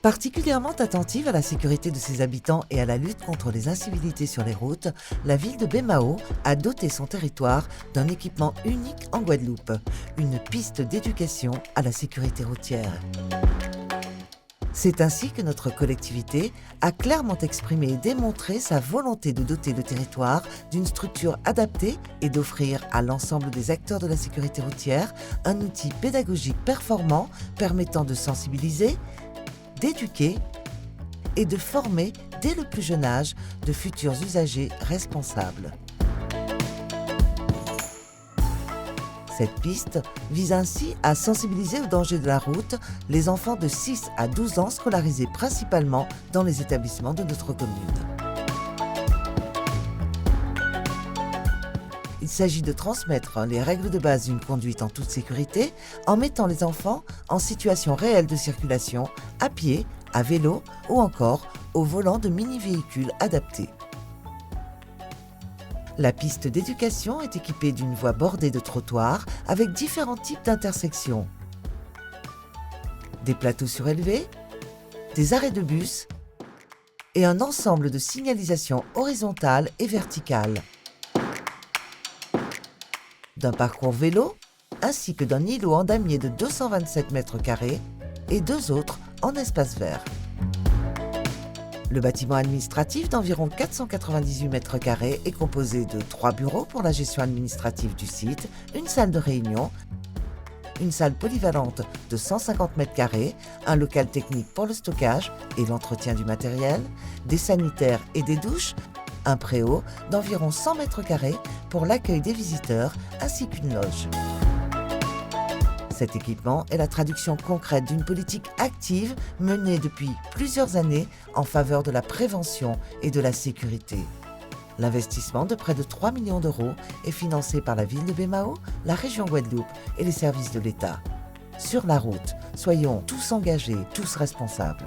Particulièrement attentive à la sécurité de ses habitants et à la lutte contre les incivilités sur les routes, la ville de Baie-Mahault a doté son territoire d'un équipement unique en Guadeloupe, une piste d'éducation à la sécurité routière. C'est ainsi que notre collectivité a clairement exprimé et démontré sa volonté de doter le territoire d'une structure adaptée et d'offrir à l'ensemble des acteurs de la sécurité routière un outil pédagogique performant permettant de sensibiliser, d'éduquer et de former dès le plus jeune âge de futurs usagers responsables. Cette piste vise ainsi à sensibiliser aux dangers de la route les enfants de 6 à 12 ans scolarisés principalement dans les établissements de notre commune. Il s'agit de transmettre les règles de base d'une conduite en toute sécurité en mettant les enfants en situation réelle de circulation, à pied, à vélo ou encore au volant de mini-véhicules adaptés. La piste d'éducation est équipée d'une voie bordée de trottoirs avec différents types d'intersections. Des plateaux surélevés, des arrêts de bus et un ensemble de signalisations horizontales et verticales. D'un parcours vélo, ainsi que d'un îlot en damier de 227 mètres carrés et 2 autres en espace vert. Le bâtiment administratif d'environ 498 mètres carrés est composé de 3 bureaux pour la gestion administrative du site, une salle de réunion, une salle polyvalente de 150 mètres carrés, un local technique pour le stockage et l'entretien du matériel, des sanitaires et des douches, un préau d'environ 100 mètres carrés pour l'accueil des visiteurs ainsi qu'une loge. Cet équipement est la traduction concrète d'une politique active menée depuis plusieurs années en faveur de la prévention et de la sécurité. L'investissement de près de 3 millions d'euros est financé par la ville de Baie-Mahault, la région Guadeloupe et les services de l'État. Sur la route, soyons tous engagés, tous responsables.